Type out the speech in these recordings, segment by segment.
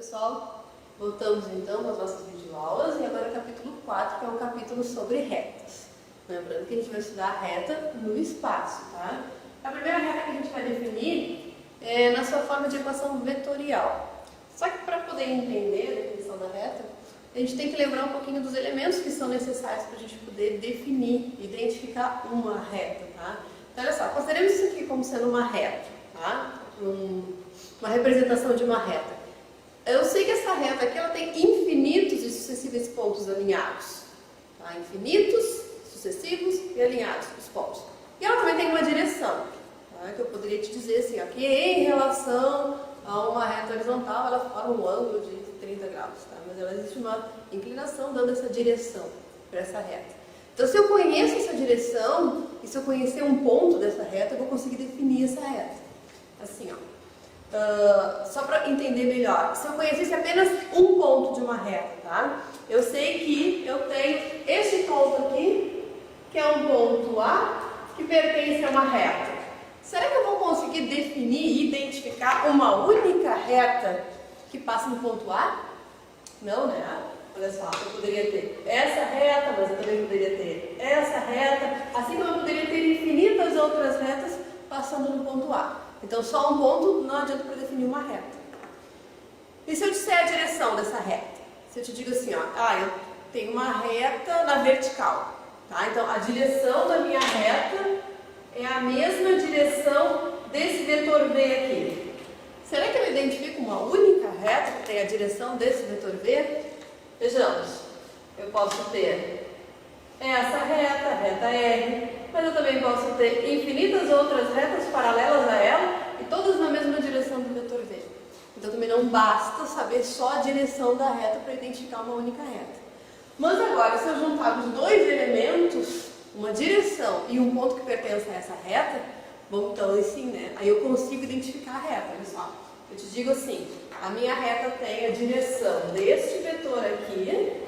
pessoal, voltamos então com as nossas videoaulas e agora é o capítulo 4, que é um capítulo sobre retas. Lembrando que a gente vai estudar a reta no espaço, tá? A primeira reta que a gente vai definir é na sua forma de equação vetorial. Só que para poder entender a definição da reta, a gente tem que lembrar um pouquinho dos elementos que são necessários para a gente poder definir, identificar uma reta, tá? Então, olha só, consideremos isso aqui como sendo uma reta, tá? Uma representação de uma reta. Eu sei que essa reta aqui ela tem infinitos e sucessivos pontos alinhados, tá? Infinitos, sucessivos e alinhados os pontos. E ela também tem uma direção, tá? Que eu poderia te dizer assim, ó, que em relação a uma reta horizontal ela forma um ângulo de 30 graus, tá? Mas ela existe uma inclinação dando essa direção para essa reta. Então, se eu conheço essa direção e se eu conhecer um ponto dessa reta, eu vou conseguir definir essa reta. Assim, ó. Só para entender melhor, se eu conhecesse apenas um ponto de uma reta, tá? Eu sei que eu tenho este ponto aqui, que é um ponto A, que pertence a uma reta. Será que eu vou conseguir definir e identificar uma única reta que passa no ponto A? Não, né? Olha só, eu poderia ter essa reta, mas eu também poderia ter essa reta, assim como eu poderia ter infinitas outras retas passando no ponto A. Então, só um ponto não adianta para definir uma reta. E se eu disser a direção dessa reta? Se eu te digo assim, ó, eu tenho uma reta na vertical, tá? Então, a direção da minha reta é a mesma direção desse vetor V aqui. Será que eu identifico uma única reta que tem a direção desse vetor V? Vejamos, eu posso ter essa reta, a reta R, mas eu também posso ter infinitas outras retas paralelas a ela e todas na mesma direção do vetor V. Então também não basta saber só a direção da reta para identificar uma única reta. Mas agora, se eu juntar os dois elementos, uma direção e um ponto que pertence a essa reta, bom, então assim, né? Aí eu consigo identificar a reta, olha só. Eu te digo assim, a minha reta tem a direção deste vetor aqui,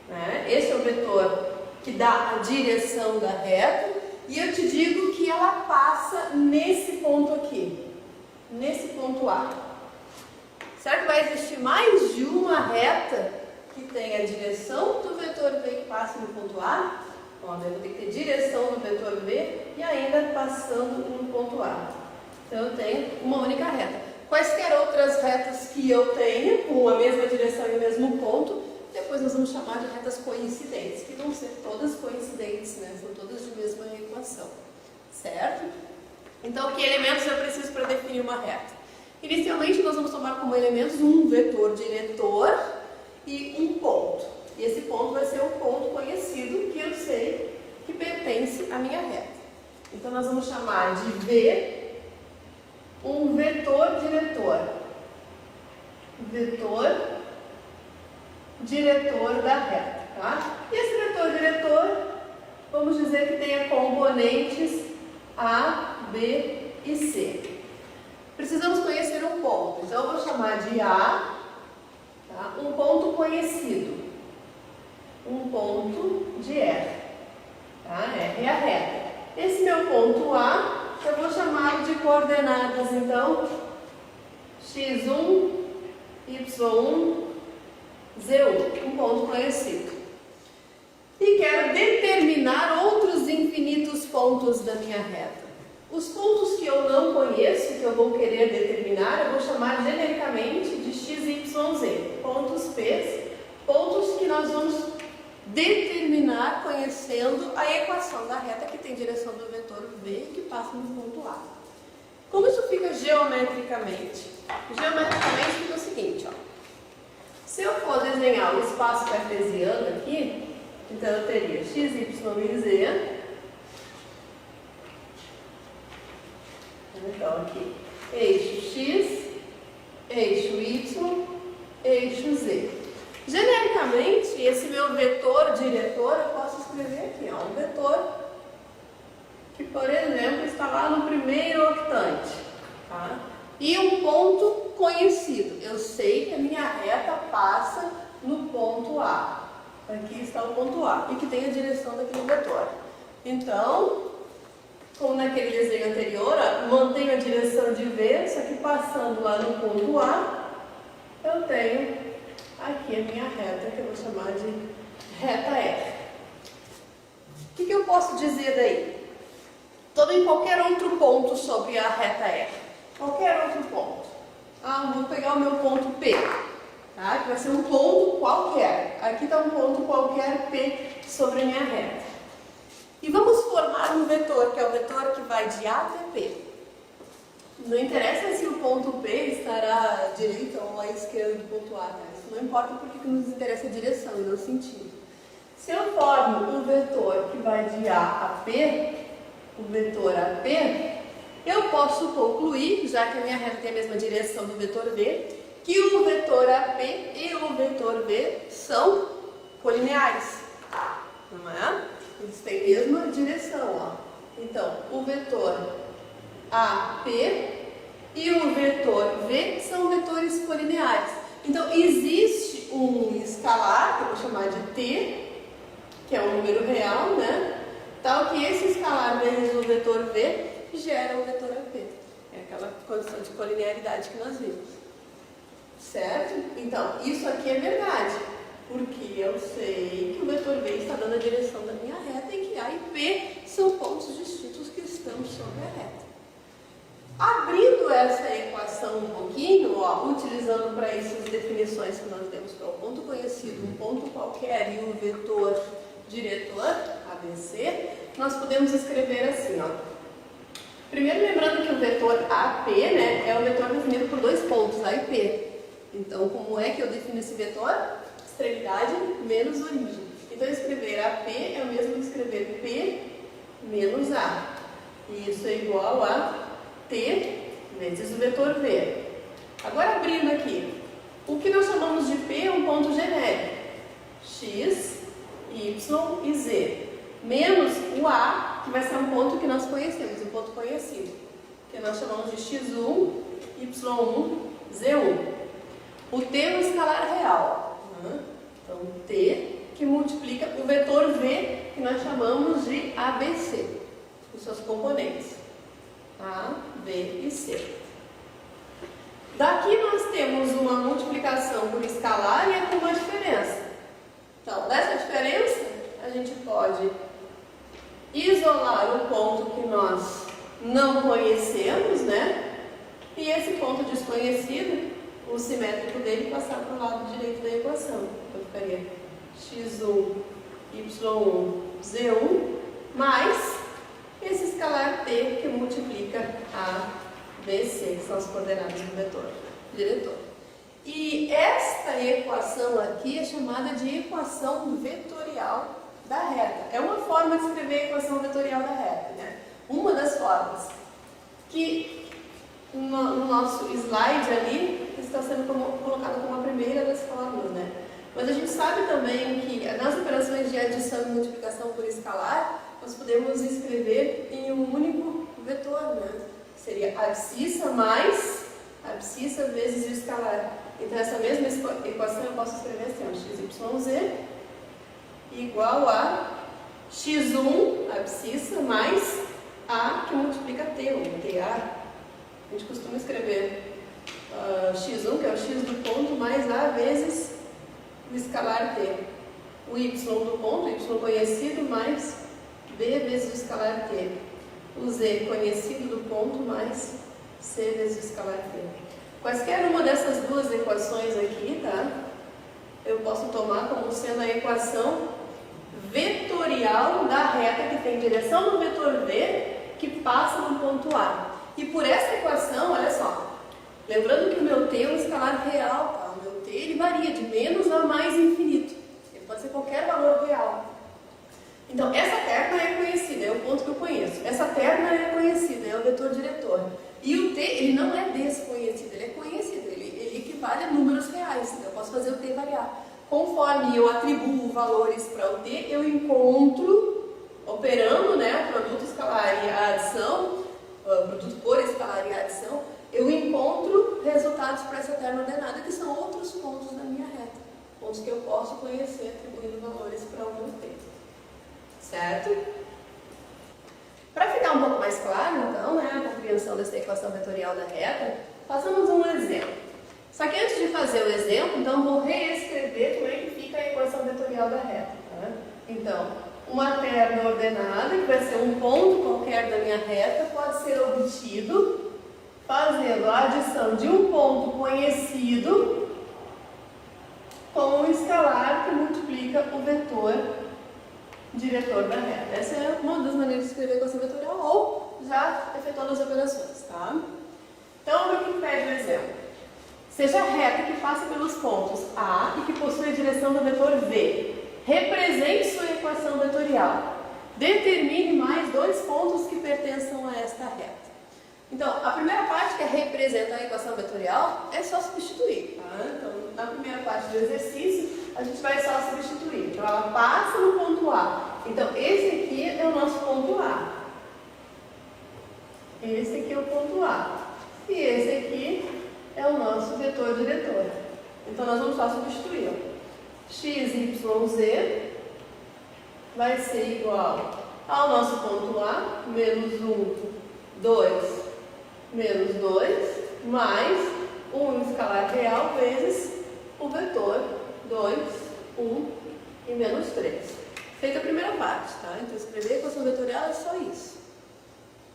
né? Esse é o vetor que dá a direção da reta, e eu te digo que ela passa nesse ponto aqui, nesse ponto A. Será que vai existir mais de uma reta que tem a direção do vetor V que passa no ponto A? Bom, eu vou ter que ter direção do vetor V e ainda passando no ponto A. Então eu tenho uma única reta. Quaisquer outras retas que eu tenha, com a mesma direção e o mesmo ponto, depois nós vamos chamar de retas coincidentes, que vão ser todas coincidentes, né? São todas de mesma equação, certo? Então, que elementos eu preciso para definir uma reta? Inicialmente, nós vamos tomar como elementos um vetor diretor e um ponto. E esse ponto vai ser o ponto conhecido que eu sei que pertence à minha reta. Então, nós vamos chamar de V um vetor diretor. Vetor diretor da reta, tá? E esse vetor diretor, vamos dizer que tenha componentes A, B e C. Precisamos conhecer um ponto, então eu vou chamar de A, tá? Um ponto conhecido, um ponto de R, tá? R é a reta. Esse meu ponto A, eu vou chamar de coordenadas, então, x1, y1, Z1, um ponto conhecido. E quero determinar outros infinitos pontos da minha reta. Os pontos que eu não conheço, que eu vou querer determinar, eu vou chamar genericamente de x, y, z. Pontos P, pontos que nós vamos determinar conhecendo a equação da reta que tem direção do vetor V que passa no ponto A. Como isso fica geometricamente? Geometricamente fica o seguinte, ó. Se eu for desenhar o espaço cartesiano aqui, então eu teria x, y e z. Então aqui, eixo x, eixo y, eixo z. Genericamente, esse meu vetor diretor, eu posso escrever aqui, ó, um vetor que, por exemplo, está lá no primeiro octante, tá? E um ponto conhecido. Eu sei que a minha reta passa no ponto A. Aqui está o ponto A e que tem a direção daquele vetor. Então, como naquele desenho anterior, mantenho a direção de V, só que passando lá no ponto A, eu tenho aqui a minha reta, que eu vou chamar de reta R. O que eu posso dizer daí? Tome qualquer outro ponto sobre a reta R. Qualquer outro ponto. Vou pegar o meu ponto P, tá? Que vai ser um ponto qualquer. Aqui está um ponto qualquer P sobre a minha reta. E vamos formar um vetor, que é o vetor que vai de A até P. Não interessa se o ponto P estará à direita ou à esquerda do ponto A, né? Isso não importa porque que nos interessa a direção e não o sentido. Se eu formo um vetor que vai de A a P, o vetor AP, eu posso concluir, já que a minha reta tem a mesma direção do vetor V, que o vetor AP e o vetor V são colineares, não é? Eles têm a mesma direção, ó. Então, o vetor AP e o vetor V são vetores colineares. Então, existe um escalar, que eu vou chamar de T, que é um número real, né? Tal que esse escalar vezes o vetor V gera o vetor AP. É aquela condição de colinearidade que nós vimos. Certo? Então, isso aqui é verdade. Porque eu sei que o vetor V está dando a direção da minha reta e que A e P são pontos distintos que estão sobre a reta. Abrindo essa equação um pouquinho, ó, utilizando para isso as definições que nós temos para o ponto conhecido, um ponto qualquer e o vetor diretor, ABC, nós podemos escrever assim, ó. Primeiro lembrando que o vetor AP, né, é o vetor definido por dois pontos, A e P. Então, como é que eu defino esse vetor? Extremidade menos origem. Então, escrever AP é o mesmo que escrever P menos A. E isso é igual a T vezes o vetor V. Agora, abrindo aqui, o que nós chamamos de P é um ponto genérico. X, Y e Z. Menos o A, que vai ser um ponto que nós conhecemos, um ponto conhecido. Que nós chamamos de X1, Y1, Z1. O T é um escalar real. Então, T que multiplica o vetor V, que nós chamamos de ABC. Os seus componentes. A, B e C. Daqui nós temos uma multiplicação por escalar e é com uma diferença. Então, dessa diferença, a gente pode isolar o ponto que nós não conhecemos, né? E esse ponto desconhecido, o simétrico dele, passar para o lado direito da equação. Então, ficaria x1, y1, z1, mais esse escalar t que multiplica a, b, c, que são as coordenadas do vetor diretor. E esta equação aqui é chamada de equação vetorial da reta. É uma forma de escrever a equação vetorial da reta, né? Uma das formas que no nosso slide ali está sendo colocada como a primeira das formas, né? Mas a gente sabe também que nas operações de adição e multiplicação por escalar, nós podemos escrever em um único vetor, né? Seria a abscissa mais a abscissa vezes o escalar. Então, essa mesma equação eu posso escrever assim, ó, xyz igual a x1, abscissa, mais a que multiplica t, ou TA. A gente costuma escrever x1, que é o x do ponto, mais a vezes o escalar t. O y do ponto, y conhecido, mais b vezes o escalar t. O z conhecido do ponto, mais c vezes o escalar t. Quaisquer uma dessas duas equações aqui, tá? Eu posso tomar como sendo a equação vetorial da reta que tem direção no vetor V, que passa no ponto A. E por essa equação, olha só, lembrando que o meu t é um escalar real, tá? O meu t ele varia de menos a mais infinito. Ele pode ser qualquer valor real. Então, essa terna é conhecida, é o ponto que eu conheço. Essa terna é conhecida, é o vetor diretor. E o t, ele não é desconhecido, ele é conhecido, ele equivale a números reais. Então, eu posso fazer o t variar. Conforme eu atribuo valores para o t, eu encontro, operando, né, o produto escalar e a adição, o produto por escalar e a adição, eu encontro resultados para essa terna ordenada, que são outros pontos da minha reta. Pontos que eu posso conhecer atribuindo valores para o meu t. Certo? Para ficar um pouco mais claro, então, né, a compreensão dessa equação vetorial da reta, façamos um exemplo. Só que antes de fazer o exemplo, então vou reescrever como é que fica a equação vetorial da reta. Tá? Então, uma terna ordenada, que vai ser um ponto qualquer da minha reta, pode ser obtido fazendo a adição de um ponto conhecido com um escalar que multiplica o vetor diretor da reta. Essa é uma das maneiras de escrever a equação vetorial ou já efetuando as operações. Tá? Então, o que pede o exemplo? Seja reta que passa pelos pontos A e que possui a direção do vetor V. Represente sua equação vetorial. Determine mais dois pontos que pertençam a esta reta. Então, a primeira parte, que é representar a equação vetorial, é só substituir. Tá? Então, na primeira parte do exercício, a gente vai só substituir. Então, ela passa no ponto A. Então, esse aqui é o nosso ponto A. Esse aqui é o ponto A. E esse aqui é o nosso vetor diretor. Então, nós vamos só substituir. X, Y, Z vai ser igual ao nosso ponto A, menos 1, 2, menos 2, mais 1 escalar real vezes o vetor 2, 1 e menos 3. Feita a primeira parte, tá? Então, escrever a equação vetorial é só isso.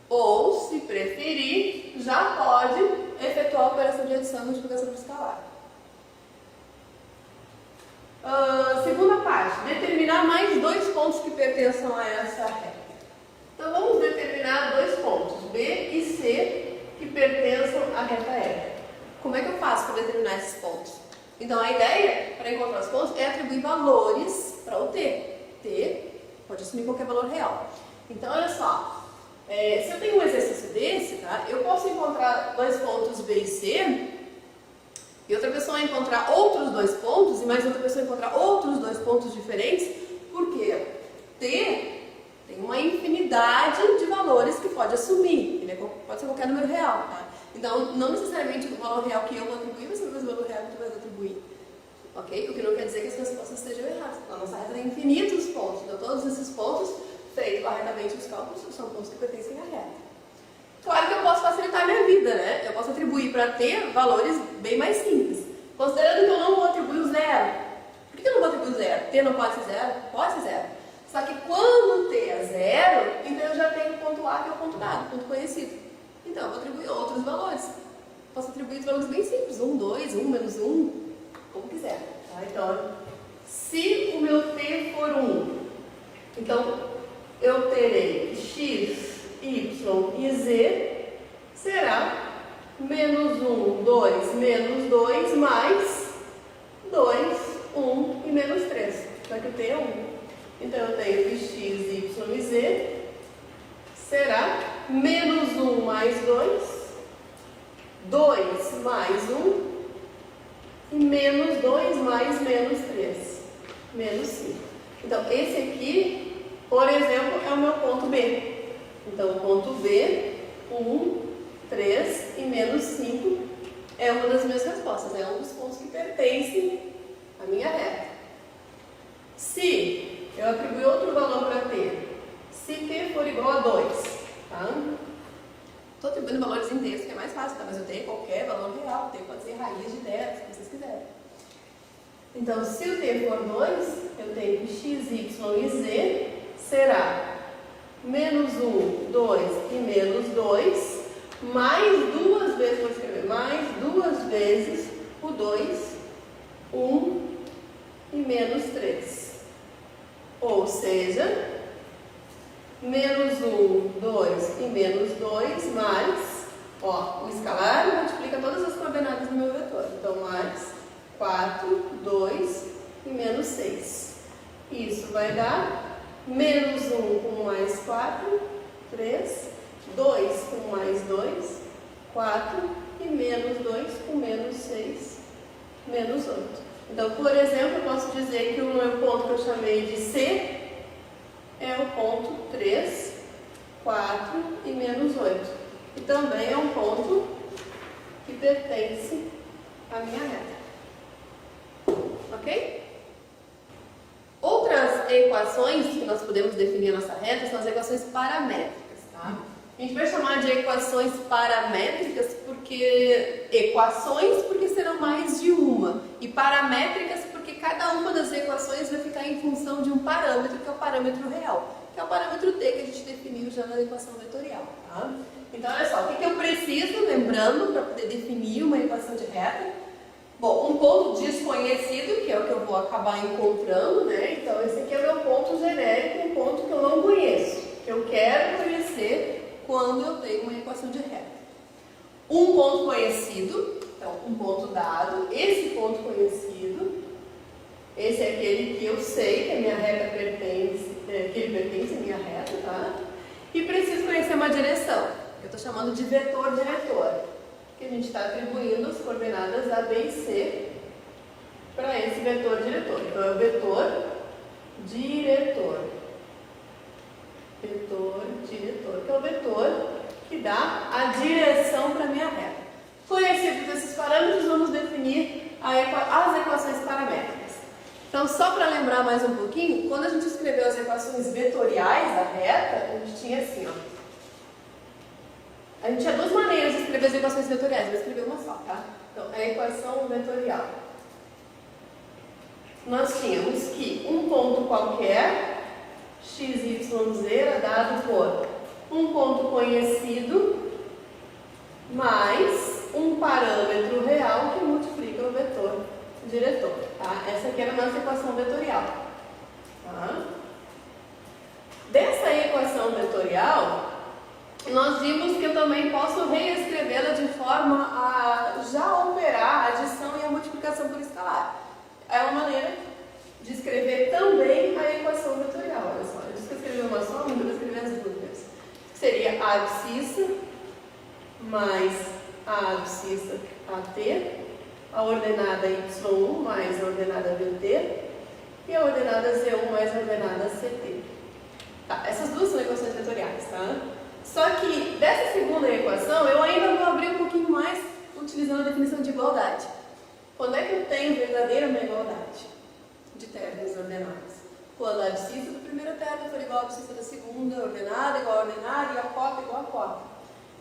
Ou, se preferir, já pode efetuar a operação de adição e multiplicação do escalar. Segunda parte, determinar mais dois pontos que pertençam a essa reta. Então, vamos determinar dois pontos, B e C, que pertençam à reta R. Como é que eu faço para determinar esses pontos? Então, a ideia para encontrar os pontos é atribuir valores para o T. T pode assumir qualquer valor real. Então, olha só. Se eu tenho um exercício desse, tá, eu posso encontrar dois pontos B e C, e outra pessoa encontrar outros dois pontos, e mais outra pessoa encontrar outros dois pontos diferentes, porque T tem uma infinidade de valores que pode assumir, ele pode ser qualquer número real. Tá? Então, não necessariamente o valor real que eu vou atribuir vai ser o mesmo valor real que tu vai atribuir. Ok? O que não quer dizer que as respostas estejam erradas. A nossa reta tem infinitos pontos, então todos esses pontos, feito corretamente os cálculos, são pontos que pertencem à reta. Claro que eu posso facilitar a minha vida, né? Eu posso atribuir para T valores bem mais simples. Considerando que eu não vou atribuir o zero. Por que eu não vou atribuir o zero? T não pode ser zero? Pode ser zero. Só que quando T é zero, então eu já tenho o ponto A, que é o ponto dado, o ponto conhecido. Então eu vou atribuir outros valores. Posso atribuir valores bem simples, 1, 2, 1, menos 1, como quiser. Tá? Então, se o meu T for 1, então eu terei x, y e z será menos 1, 2, menos 2, mais 2, 1 e menos 3, já que o T é 1. Então, eu tenho que x, y e z será menos 1 mais 2, 2 mais 1 e menos 2 mais menos 3, menos 5. Então, esse aqui, por exemplo, é o meu ponto B. Então, o ponto B, 1, 3 e menos 5 é uma das minhas respostas, é um dos pontos que pertencem à minha reta. Se eu atribuir outro valor para T, se T for igual a 2, tá? Estou atribuindo valores inteiros, que é mais fácil, tá? Mas eu tenho qualquer valor real, T pode ser raiz de 10, se vocês quiserem. Então, se o T for 2, eu tenho que x, y e z será menos 1, 2 e menos 2, mais duas vezes, vou escrever, mais duas vezes o 2, 1 e menos 3. Ou seja, menos 1, 2 e menos 2, mais, ó, o escalar multiplica todas as coordenadas do meu vetor. Então, mais 4, 2 e menos 6. Isso vai dar menos 1 com mais 4, 3, 2 com mais 2, 4 e menos 2 com menos 6, menos 8. Então, por exemplo, eu posso dizer que o meu ponto que eu chamei de C é o ponto 3, 4 e menos 8. E também é um ponto que pertence à minha reta. Ok? Outras equações que nós podemos definir a nossa reta são as equações paramétricas. Tá? A gente vai chamar de equações paramétricas porque porque equações, porque serão mais de uma, e paramétricas, porque cada uma das equações vai ficar em função de um parâmetro, que é o parâmetro real, que é o parâmetro t que a gente definiu já na equação vetorial. Tá? Então, olha só, o que eu preciso, lembrando, para poder definir uma equação de reta? Bom, um ponto desconhecido, que é o que eu vou acabar encontrando, né? Então, esse aqui é o meu ponto genérico, um ponto que eu não conheço, que eu quero conhecer quando eu tenho uma equação de reta. Um ponto conhecido, então, um ponto dado, esse ponto conhecido, esse é aquele que eu sei que a minha reta pertence, que ele pertence à minha reta, tá? E preciso conhecer uma direção, que eu estou chamando de vetor diretor, que a gente está atribuindo as coordenadas A, B e C para esse vetor diretor. Então, é o vetor diretor. Vetor diretor, que é o vetor que dá a direção para a minha reta. Conhecidos esses parâmetros, vamos definir as equações paramétricas. Então, só para lembrar mais um pouquinho, quando a gente escreveu as equações vetoriais da reta, a gente tinha assim, ó. A gente tinha duas maneiras de escrever as equações vetoriais, vou escrever uma só, tá? Então, é a equação vetorial. Nós tínhamos que um ponto qualquer, x, y, z, era dado por um ponto conhecido mais um parâmetro real que multiplica o vetor diretor. Tá? Essa aqui era a nossa equação vetorial. Tá? Dessa equação vetorial, nós vimos que eu também posso reescrevê-la de forma a já operar a adição e a multiplicação por escalar. É uma maneira de escrever também a equação vetorial. Olha só, eu disse que eu escrevi uma só, mas eu vou escrever as duas. Seria a abscissa mais a abscissa AT, a ordenada Y1 mais a ordenada VT e a ordenada Z1 mais a ordenada CT. Tá, essas duas são equações vetoriais, tá? Só que dessa segunda equação eu ainda vou abrir um pouquinho mais utilizando a definição de igualdade. Quando é que eu tenho verdadeira uma igualdade de termos ordenados? Quando a abscissa do primeiro termo for igual à abscissa da segunda, ordenada igual a ordenada e a cota igual a cota.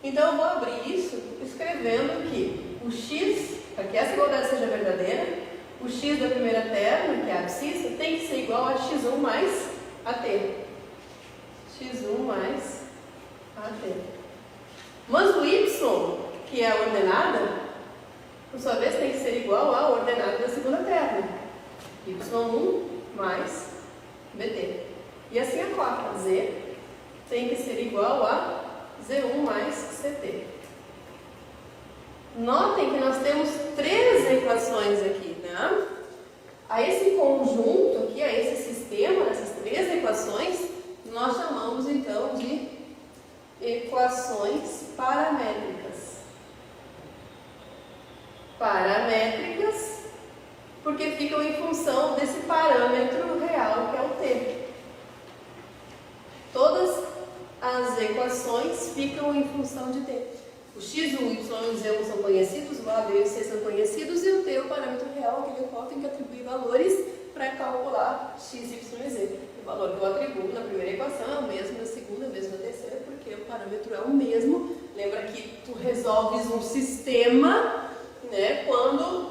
Então eu vou abrir isso escrevendo que o x, para que essa igualdade seja verdadeira, o x da primeira terma, que é a abscissa, tem que ser igual a x1 mais AT. x1 mais AT. Mas o y, que é a ordenada, por sua vez tem que ser igual à ordenada da segunda terma. y1 mais BT. E assim a cota, z, tem que ser igual a z1 mais ct. Notem que nós temos três equações aqui, né? A esse conjunto aqui, a esse sistema, essas três equações, nós chamamos então de equações paramétricas. Paramétricas, porque ficam em função desse parâmetro real que é o t. Todas as equações ficam em função de t. O x, o y e o z são conhecidos, o a, b e o c são conhecidos, e o t é o parâmetro real, aquele qual tem que atribuir valores para calcular x, y e z. O valor que eu atribuo na primeira equação é o mesmo na segunda, mesmo na terceira, porque o parâmetro é o mesmo. Lembra que tu resolves um sistema, né, quando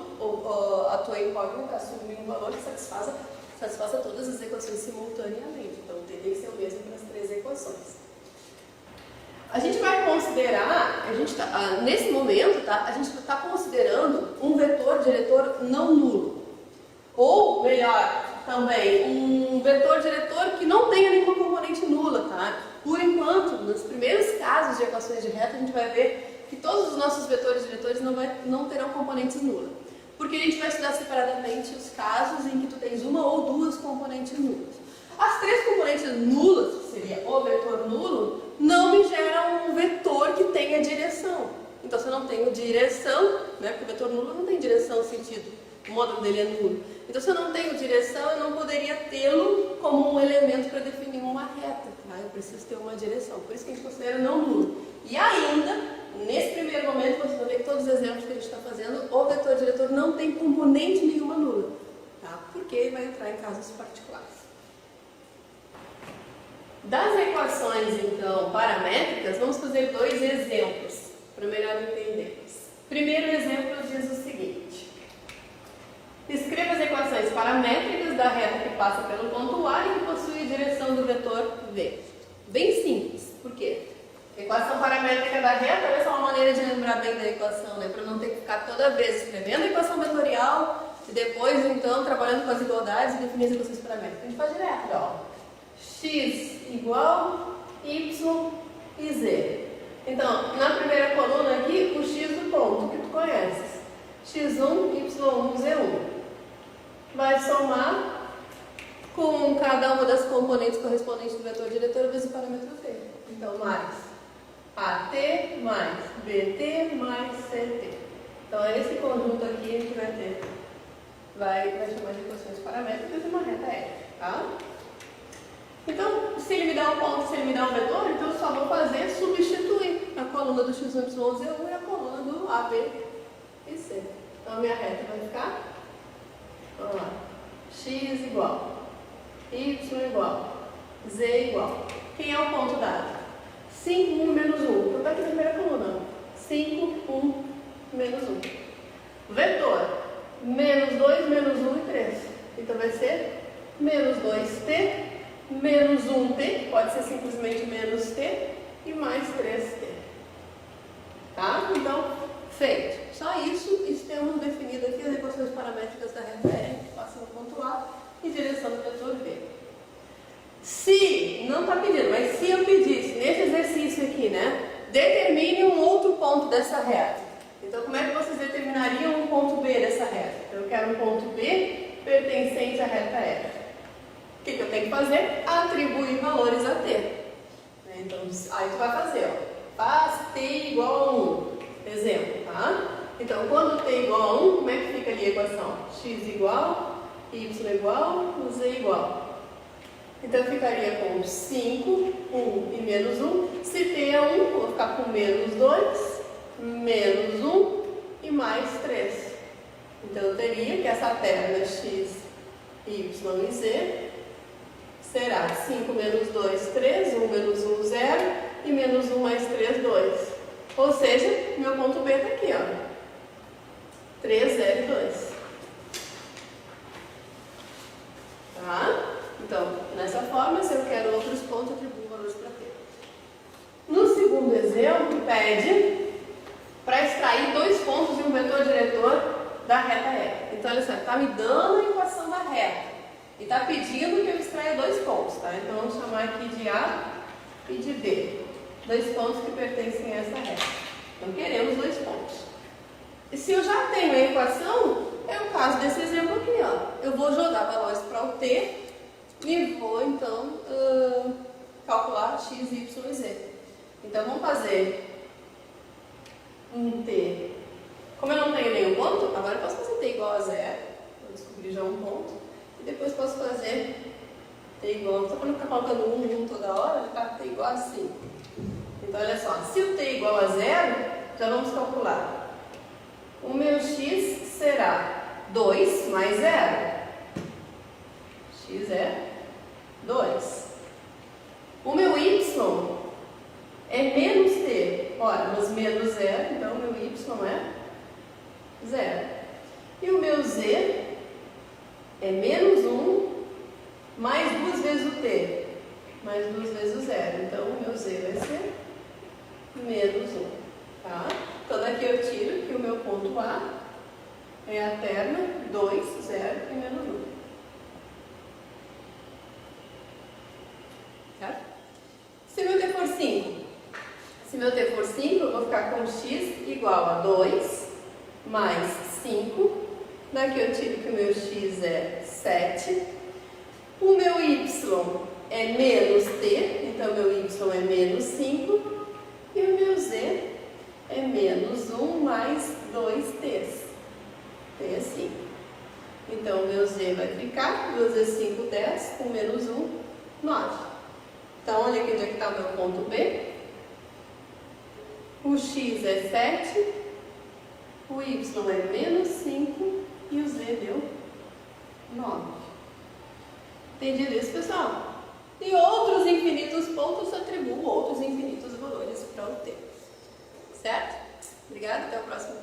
a tua incógnita assume um valor que satisfaça todas as equações simultaneamente. Então, o t tem que ser o mesmo para as três equações. A gente vai considerar, nesse momento, tá, a gente está considerando um vetor diretor não nulo. Ou, melhor, também, um vetor diretor que não tenha nenhuma componente nula, tá? Por enquanto, nos primeiros casos de equações de reta, a gente vai ver que todos os nossos vetores diretores não terão componentes nulas. Porque a gente vai estudar separadamente os casos em que tu tens uma ou duas componentes nulas. As três componentes nulas, que seria o vetor nulo, não me geram um vetor que tenha direção. Então, se eu não tenho direção, né, porque o vetor nulo não tem direção no sentido, o módulo dele é nulo. Então, se eu não tenho direção, eu não poderia tê-lo como um elemento para definir uma reta. Tá? Eu preciso ter uma direção. Por isso que a gente considera não nulo. E ainda, nesse primeiro momento, vocês vão ver que todos os exemplos que a gente está fazendo, o vetor diretor não tem componente nenhuma nula. Tá? Porque ele vai entrar em casos particulares. Das equações, então, paramétricas, vamos fazer dois exemplos, para melhor entendermos. Primeiro exemplo diz o seguinte: escreva as equações paramétricas da reta que passa pelo ponto A e que possui a direção do vetor V. Bem simples. Por quê? Equação paramétrica da reta, essa é uma maneira de lembrar bem da equação, né? Para não ter que ficar toda vez escrevendo a equação vetorial e depois, então, trabalhando com as igualdades e definindo as equações paramétricas. A gente faz direto, ó. X igual Y e Z. Então, na primeira coluna aqui, o X do ponto, que tu conheces. X1, Y1, Z1. Vai somar com cada uma das componentes correspondentes do vetor diretor vezes o parâmetro V. Então, mais AT mais BT mais CT. Então, é esse conjunto aqui que vai ter. Vai chamar de equações paramétricas e uma reta ética, tá? Então, se ele me dá um ponto, se ele me dá um vetor, então eu só vou fazer substituir a coluna do X1, Y1, Z1 e a coluna do A, B e C. Então, a minha reta vai ficar, vamos lá, X igual, Y igual, Z igual. Quem é o ponto dado? 5, 1, menos 1. Então, está aqui na primeira coluna. 5, 1, menos 1. Vetor. Menos 2, menos 1 e 3. Então, vai ser menos 2t, menos 1t, pode ser simplesmente menos t, e mais 3t. Tá? Então, feito. Só isso, e temos definido aqui as equações paramétricas da reta R, que passa no ponto A, em direção do vetor V. Se, não está pedindo, mas se eu pedisse, nesse exercício aqui, né, determine um outro ponto dessa reta. Então, como é que vocês determinariam um ponto B dessa reta? Eu quero um ponto B pertencente à reta R. O que eu tenho que fazer? Atribuir valores a T. Então, aí tu vai fazer, ó, faz T igual a 1, exemplo, tá? Então, quando T igual a 1, como é que fica ali a equação? X igual, Y igual, Z igual. Então, eu ficaria com 5, 1 e menos 1. Se T é 1, vou ficar com menos 2, menos 1 e mais 3. Então, eu teria que essa terna X, Y e Z será 5 menos 2, 3, 1 menos 1, 0 e menos 1 mais 3, 2. Ou seja, meu ponto B está aqui, ó. 3, 0 e 2. Tá? Então, nessa forma, se eu quero outros pontos, atribuo valores para T. No segundo exemplo, pede para extrair dois pontos e um vetor diretor da reta R. Então, olha só, está me dando a equação da reta e está pedindo que eu extraia dois pontos, tá? Então, vamos chamar aqui de A e de B. Dois pontos que pertencem a essa reta. Então, queremos dois pontos. E se eu já tenho a equação, é o caso desse exemplo aqui, ó. Eu vou jogar valores para o T e vou, então, calcular X, Y e Z. Então, vamos fazer um T. Como eu não tenho nenhum ponto, agora eu posso fazer T igual a 0. Vou descobrir já um ponto. E depois posso fazer T igual, só para não ficar colocando 1 toda hora, já está T igual a 5. Então, olha só, se o T igual a 0, já vamos calcular. O meu X será 2 mais 0. X é 2. O meu Y é menos T. Ora, mas menos 0, então o meu Y é 0. E o meu Z é menos 1 mais 2 vezes o T. Mais 2 vezes o 0. Então o meu Z vai ser menos 1. Tá? Então daqui eu tiro que o meu ponto A é a terna 2, 0 e menos 1. Certo? Se meu T for 5, se meu T for 5, eu vou ficar com X igual a 2 mais 5. Daqui eu tiro que o meu X é 7. O meu Y é menos T, então meu Y é menos 5. E o meu Z é menos 1 mais 2T. T é 5. Então, o meu Z vai ficar 2 vezes 5, 10, com menos 1, 9. Então, olha aqui onde é que está o meu ponto B. O X é 7, o Y é menos 5 e o Z deu 9. Entendido isso, pessoal? E outros infinitos pontos atribuem outros infinitos valores para o T. Certo? Obrigada, até o próximo.